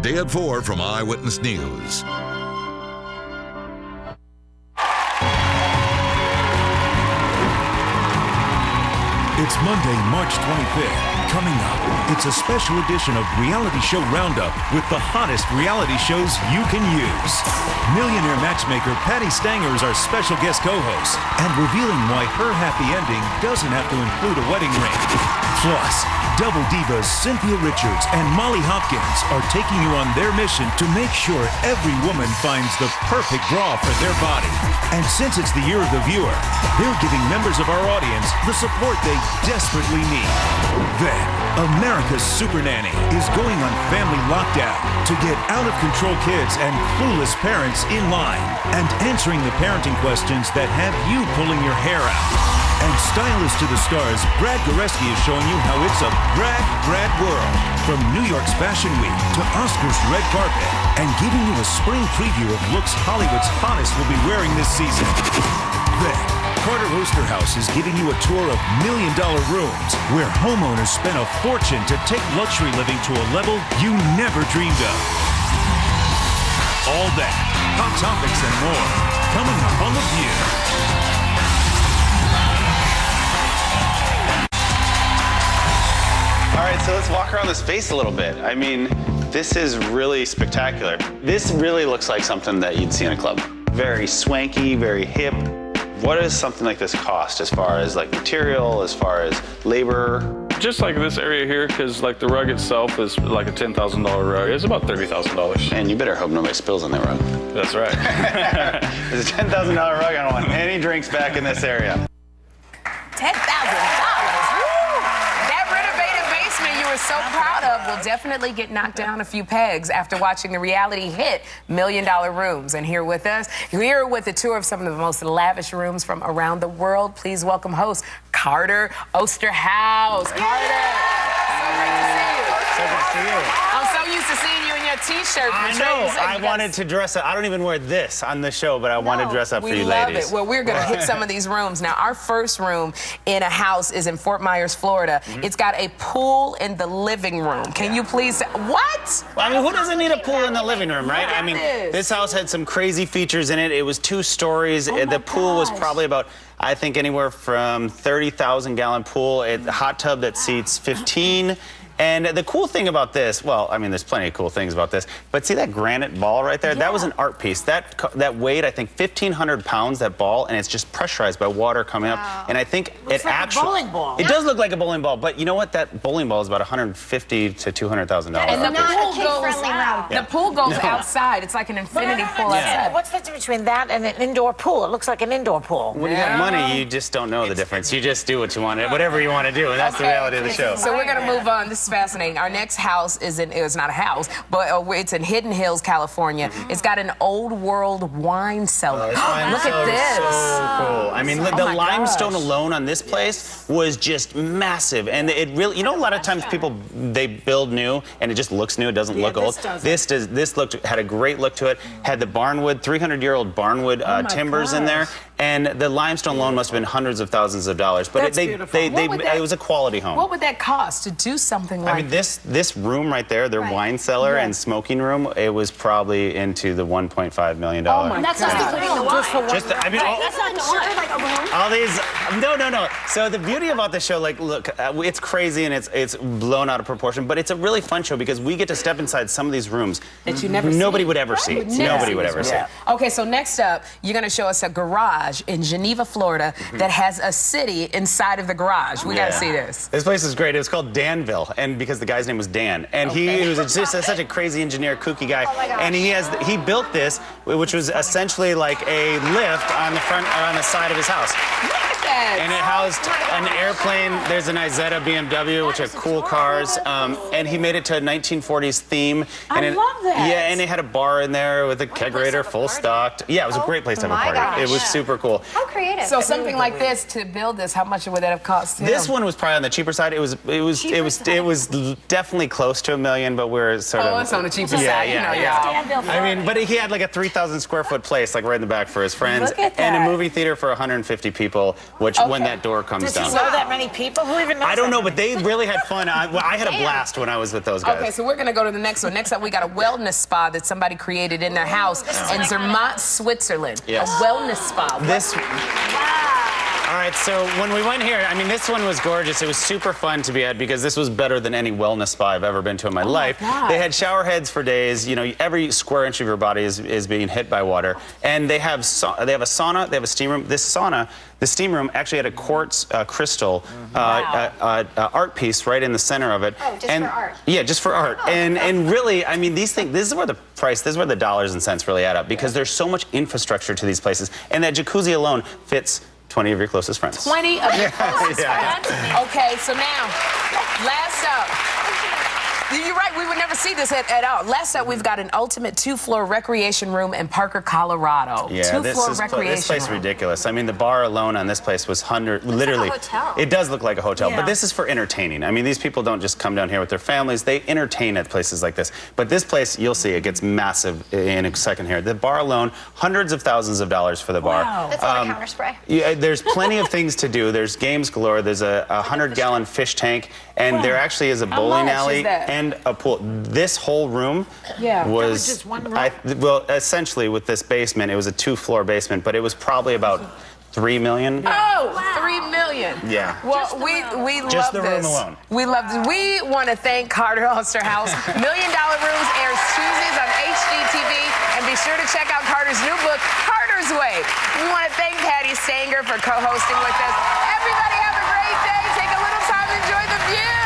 Day at 4 from Eyewitness News. It's Monday, March 25th. Coming up, it's a special edition of Reality Show Roundup with the hottest reality shows you can use. Millionaire matchmaker Patty Stanger is our special guest co-host and revealing why her happy ending doesn't have to include a wedding ring. Plus, double divas Cynthia Richards and Molly Hopkins are taking you on their mission to make sure every woman finds the perfect bra for their body. And since it's the year of the viewer, they're giving members of our audience the support they desperately need. Then, America's Super Nanny is going on family lockdown to get out-of-control kids and clueless parents in line and answering the parenting questions that have you pulling your hair out. And stylist to the stars, Brad Goreski is showing you how it's a Brad world. From New York's Fashion Week to Oscars' red carpet and giving you a spring preview of looks Hollywood's hottest will be wearing this season. Then, Carter Osterhaus is giving you a tour of million-dollar rooms where homeowners spend a fortune to take luxury living to a level you never dreamed of. All that, hot topics and more, coming up on The View. All right, so let's walk around this space a little bit. I mean, this is really spectacular. This really looks like something that you'd see in a club. Very swanky, very hip. What does something like this cost as far as like material, as far as labor? Just like this area here, because like the rug itself is like a $10,000 rug. It's about $30,000. And you better hope nobody spills on that rug. That's right. It's a $10,000 rug. I don't want any drinks back in this area. $10,000. So proud of will definitely get knocked down a few pegs after watching the reality hit $1 Million Rooms. And here with us, here with a tour of some of the most lavish rooms from around the world, please welcome host Carter Osterhaus. Carter, so great to see you. So good to see you. I'm so used to seeing you in your T-shirt. I know. I wanted to dress up. I don't even wear this on the show, but I want to dress up for you ladies. We love it. Well, we're going to hit some of these rooms. Now, our first room in a house is in Fort Myers, Florida. It's got a pool in the living room. Can you please say, what? Well, I mean, who doesn't need a pool in the living room, right? I mean, this house had some crazy features in it. It was 2 stories. The pool was probably about, I think, anywhere from 30,000-gallon pool. A hot tub that seats 15. And the cool thing about this, well, I mean, there's plenty of cool things about this, but see that granite ball right there? Yeah. That was an art piece. That weighed, I think, 1,500 pounds, that ball, and it's just pressurized by water coming up. And I think it actually... Looks like a bowling ball. It does look like a bowling ball, but you know what? That bowling ball is about $150,000 to $200,000. And the pool goes outside. It's like an infinity pool outside. What's the difference between that and an indoor pool? It looks like an indoor pool. When you have money, you just don't know the difference. You just do what you want, whatever you want to do, and that's the reality of the show. So we're going to move on. This is fascinating. Our next house is it's not a house, but it's in Hidden Hills, California. It's got an old world wine cellar. Look at this. So cool. I mean, the limestone alone on this place was just massive. And it really, you know, a lot of times people, they build new and it just looks new. It doesn't look old. This had a great look to it. Had the barnwood, 300-year-old barnwood timbers in there. And the limestone alone must have been hundreds of thousands of dollars. But it was a quality home. What would that cost to do something like that? I mean, this room right there, their wine cellar and smoking room, it was probably into the $1.5 million. Oh my God. That's not including the wine. That's not the like a room? All these, no. So the beauty about the show, like, look, it's crazy and it's blown out of proportion, but it's a really fun show because we get to step inside some of these rooms that you never nobody would ever see. Nobody would ever see. Okay, so next up, you're going to show us a garage in Geneva, Florida, that has a city inside of the garage. We got to see this. This place is great. It was called Danville, and because the guy's name was Dan, and he was just such a crazy engineer, kooky guy, and he built this, which was essentially like a lift on the front or on the side of his house. And it housed an airplane. There's an Isetta BMW, which are cool cars. And he made it to a 1940s theme. And I love that. Yeah, and it had a bar in there with a kegerator full stocked. Yeah, it was a great place to have a party. It was super cool. How creative. So something like this, to build this, how much would that have cost him? This one was probably on the cheaper side. It was definitely close to $1 million, but we're sort of... Oh, it's on the cheaper side. Yeah. I mean, but he had like a 3,000 square foot place like right in the back for his friends. Look at that. And a movie theater for 150 people, which when that door comes Does down. he know that many people? Who even knows I don't that know, but many? they really had fun. I had a blast when I was with those guys. Okay, so we're gonna go to the next one. Next up, we got a wellness spa that somebody created in their house in Zermatt, Switzerland. Yes. A wellness spa. This. All right, so when we went here, I mean, this one was gorgeous. It was super fun to be at because this was better than any wellness spa I've ever been to in my life. God. They had shower heads for days. You know, every square inch of your body is being hit by water. And they have a sauna, they have a steam room. This sauna, the steam room actually had a quartz crystal art piece right in the center of it. Oh, just for art. Yeah, just for art. And really, I mean, these things, this is where the dollars and cents really add up because there's so much infrastructure to these places. And that jacuzzi alone fits 20 of your closest friends. 20 of your closest Yeah. friends. Okay, so now, last up. You're right, we would never see this at all. Last up, we've got an ultimate 2-floor recreation room in Parker, Colorado. Yeah, 2-floor this recreation place is room. ridiculous. I mean, the bar alone on this place was literally. like a hotel. It does look like a hotel, Yeah. but this is for entertaining. I mean, these people don't just come down here with their families; they entertain at places like this. But this place, you'll see, it gets massive in a second here. The bar alone, hundreds of thousands of dollars for the bar. Wow. That's a lot of counter spray. Yeah, there's plenty of things to do. There's games galore. There's a 100-gallon fish tank, and there actually is a bowling much is alley that? and a pool. This whole room Yeah. That was, was just one room? well, essentially with this basement, it was a 2-floor basement, but it was probally about $3 million. Oh, $3 million. Yeah. Well, we love Just the this. room alone. We love this. We want to thank Carter Osterhaus. $1 Million Rooms airs Tuesdays on HGTV, and be sure to check out Carter's new book, Carter's Way. We want to thank Patty Stanger for co-hosting with us. Everybody have a great day. Take a little time to enjoy the view.